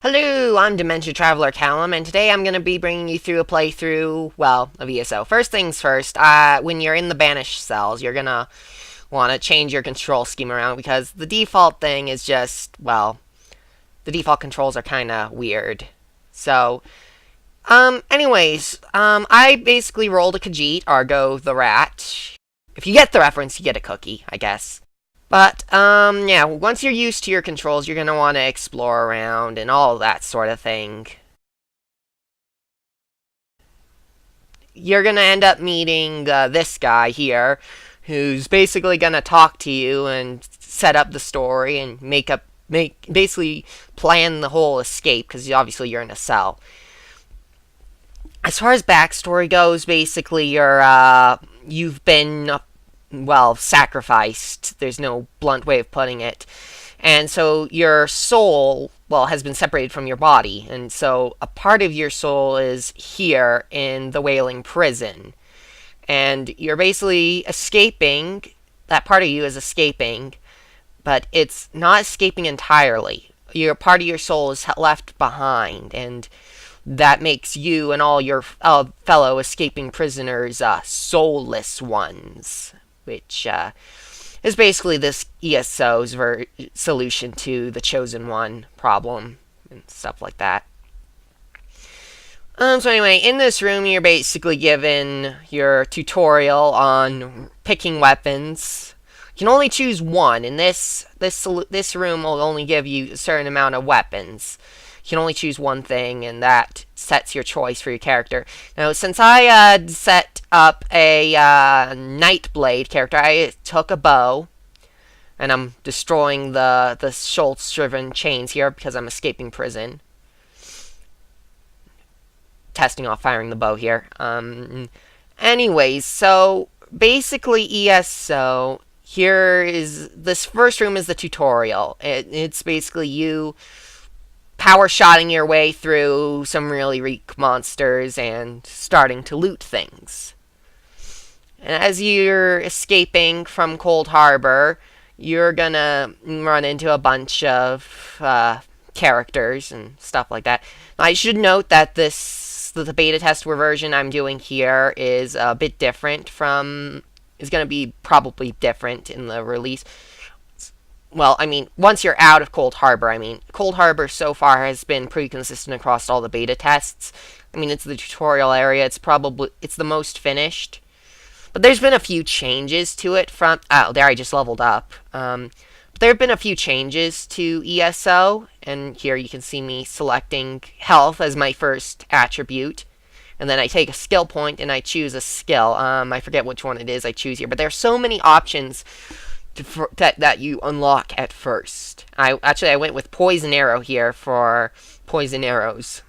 Hello, I'm Dementia Traveler Callum, and today I'm going to be bringing you through a playthrough, well, of ESO. First things first, when you're in the banished cells, you're going to want to change your control scheme around because the default thing is just, well, the default controls are kind of weird. So, I basically rolled a Khajiit, Argo the rat. If you get the reference, you get a cookie, I guess. But, yeah, once you're used to your controls, you're going to want to explore around and all that sort of thing. You're going to end up meeting this guy here, who's basically going to talk to you and set up the story and basically plan the whole escape, because obviously you're in a cell. As far as backstory goes, basically you've been well, sacrificed. There's no blunt way of putting it. And so your soul, well, has been separated from your body. And so a part of your soul is here in the Wailing Prison. And you're basically escaping. That part of you is escaping, but it's not escaping entirely. Your part of your soul is left behind, and that makes you and all your fellow escaping prisoners soulless ones, which is basically this ESO's solution to the Chosen One problem and stuff like that. So anyway, in this room, you're basically given your tutorial on picking weapons. You can only choose one, and this room will only give you a certain amount of weapons. You can only choose one thing, and that sets your choice for your character. Now, since I set up a Nightblade character, I took a bow, and I'm destroying the Schultz-driven chains here because I'm escaping prison. Testing off firing the bow here. Anyways, so basically ESO, this first room is the tutorial. It's basically you power shotting your way through some really weak monsters and starting to loot things. And as you're escaping from Coldharbour, you're gonna run into a bunch of characters and stuff like that. Now, I should note that the beta test version I'm doing here is a bit different is going to be probably different in the release. Well, I mean, once you're out of Coldharbour, Coldharbour so far has been pretty consistent across all the beta tests. I mean, it's the tutorial area. It's the most finished. But there's been a few changes to it there I just leveled up. But there have been a few changes to ESO, and here you can see me selecting health as my first attribute. And then I take a skill point and I choose a skill. I forget which one it is I choose here, but there are so many options that you unlock at first. I went with Poison Arrow here for poison arrows.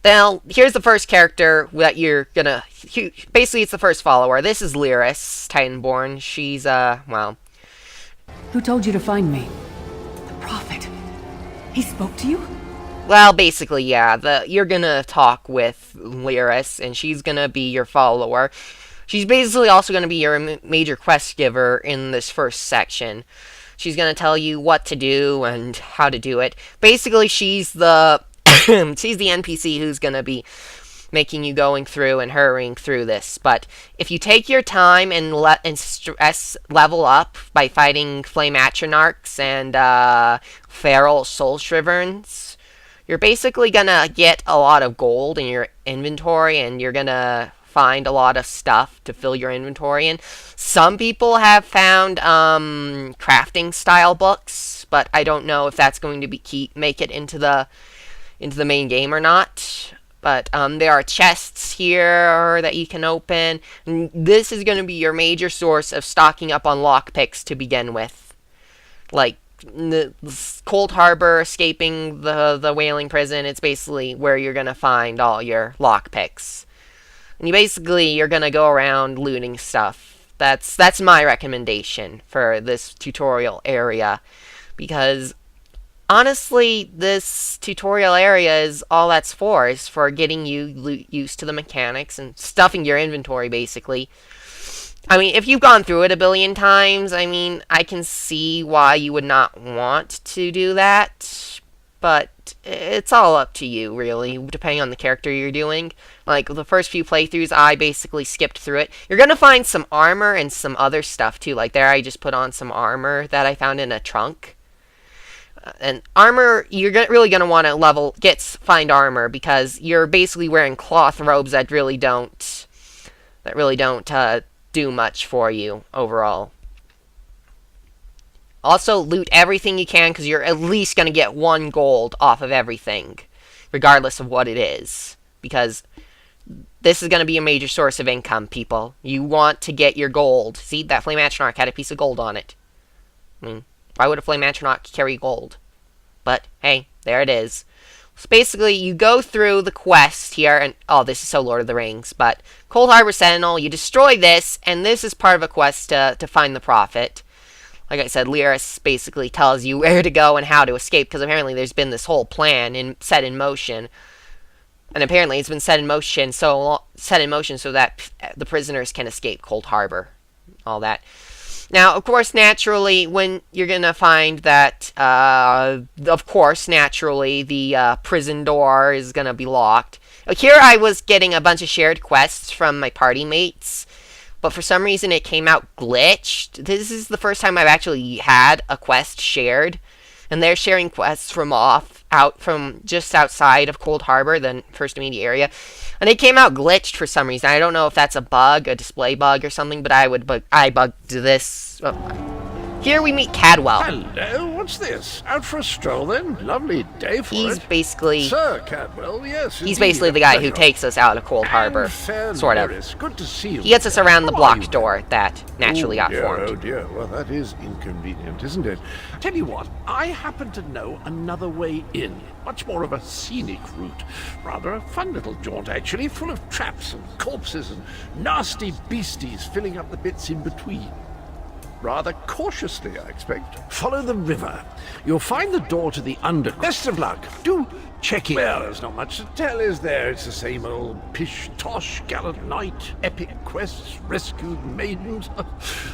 Now, here's the first character that you're gonna... Basically, it's the first follower. This is Lyris, Titanborn. She's, well... Who told you to find me? The Prophet. He spoke to you? Well, basically, yeah. You're gonna talk with Lyris, and she's gonna be your follower. She's basically also gonna be your major quest giver in this first section. She's gonna tell you what to do and how to do it. Basically, she's the she's the NPC who's gonna be making you going through and hurrying through this. But if you take your time and level up by fighting Flame Atronarchs and Feral Soul Shriverns, you're basically gonna get a lot of gold in your inventory, and you're gonna find a lot of stuff to fill your inventory in. Some people have found crafting style books, but I don't know if that's going to make it into the main game or not. But there are chests here that you can open. And this is going to be your major source of stocking up on lockpicks to begin with. Like, the Coldharbour, escaping the Wailing Prison, it's basically where you're going to find all your lockpicks. And you're going to go around looting stuff. That's my recommendation for this tutorial area. Because honestly, this tutorial area is all that's for, is for getting you used to the mechanics and stuffing your inventory, basically. I mean, if you've gone through it a billion times, I mean, I can see why you would not want to do that. but it's all up to you, really, depending on the character you're doing. Like, the first few playthroughs, I basically skipped through it. You're gonna find some armor and some other stuff, too. Like, there I just put on some armor that I found in a trunk. And armor, you're really gonna want to find armor, because you're basically wearing cloth robes that really don't do much for you overall. Also, loot everything you can, because you're at least going to get 1 gold off of everything, regardless of what it is. Because this is going to be a major source of income, people. You want to get your gold. See, that Flame Atronach had a piece of gold on it. I mean, why would a Flame Atronach carry gold? But, hey, there it is. So basically, you go through the quest here, and, oh, this is so Lord of the Rings, but Coldharbour Sentinel, you destroy this, and this is part of a quest to find the Prophet. Like I said, Lyris basically tells you where to go and how to escape, because apparently there's been this whole plan set in motion. And apparently it's been set in motion so that the prisoners can escape Coldharbour. All that. Now, of course, naturally, when you're going to find that, the prison door is going to be locked. Here I was getting a bunch of shared quests from my party mates, but for some reason it came out glitched. This is the first time I've actually had a quest shared, and they're sharing quests from just outside of Coldharbour, the first immediate area, and it came out glitched for some reason. I don't know if that's a bug, a display bug or something, but I bugged this. Here we meet Cadwell. Hello, what's this? Out for a stroll then? Lovely day for He's it. basically Sir Cadwell, yes. He's basically the guy who takes us out of Coldharbour, sort of. Good to see you. He gets us around the blocked door that naturally got formed. Oh dear, well that is inconvenient, isn't it? Tell you what, I happen to know another way in. Much more of a scenic route. Rather a fun little jaunt, actually, full of traps and corpses and nasty beasties filling up the bits in between. Rather cautiously, I expect. Follow the river. You'll find the door to the underground. Best of luck. Do check it. Well, there's not much to tell, is there? It's the same old pish-tosh, gallant knight, epic quests, rescued maidens.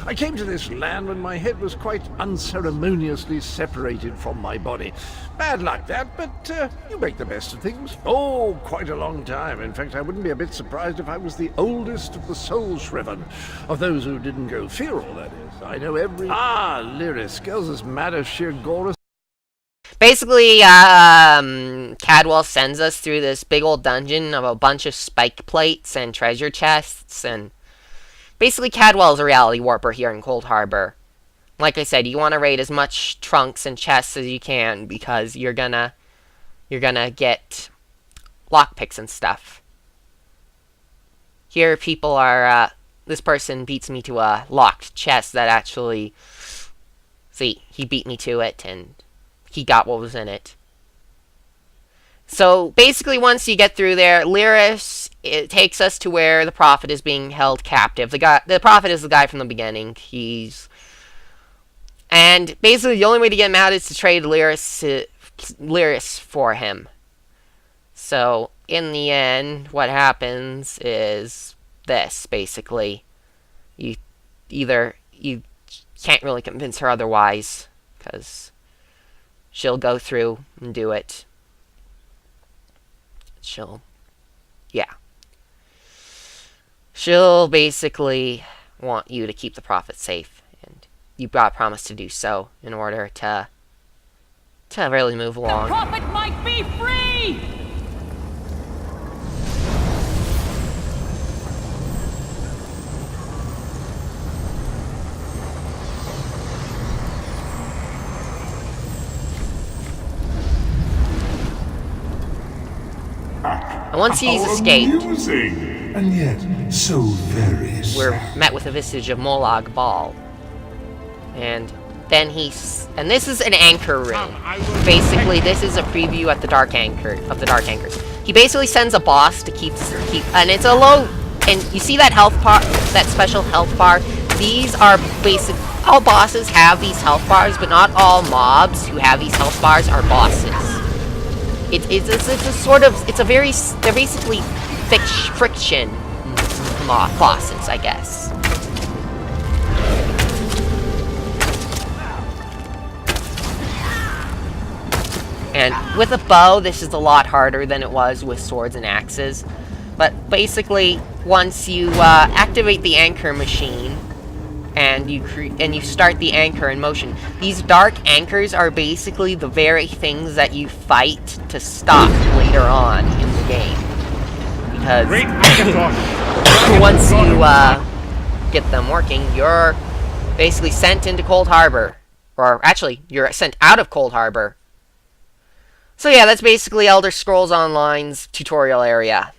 I came to this land when my head was quite unceremoniously separated from my body. Bad luck, that, but you make the best of things. Oh, quite a long time. In fact, I wouldn't be a bit surprised if I was the oldest of the soul-shriven. Of those who didn't go feral, that is. I know every... Lyris, girls as mad as sheer Gorus. Basically, Cadwell sends us through this big old dungeon of a bunch of spike plates and treasure chests, and basically Cadwell's a reality warper here in Coldharbour. Like I said, you want to raid as much trunks and chests as you can, because you're gonna get lockpicks and stuff. Here people are, this person beats me to a locked chest that actually, see, he beat me to it, and he got what was in it. So, basically, once you get through there, Lyris, it takes us to where the Prophet is being held captive. The Prophet is the guy from the beginning. And basically, the only way to get him out is to trade Lyris for him. So, in the end, what happens is this, basically. You can't really convince her otherwise, because she'll go through and do it. She'll basically want you to keep the Prophet safe, and you've got a promise to do so in order to really move along. The Prophet might be free! And once he's escaped, amusing, and yet so very sad. we're met with a visage of Molag Bal. And then and this is an anchor room. Basically, this is a preview of the Dark Anchors. He basically sends a boss to keep, and it's a low, and you see that health bar, that special health bar? These are all bosses have these health bars, but not all mobs who have these health bars are bosses. They're basically friction bosses, I guess. And with a bow, this is a lot harder than it was with swords and axes. But basically, once you activate the anchor machine, and you start the anchor in motion, these dark anchors are basically the very things that you fight to stop later on in the game. Because once you get them working, you're basically sent into Coldharbour. Or actually, you're sent out of Coldharbour. So yeah, that's basically Elder Scrolls Online's tutorial area.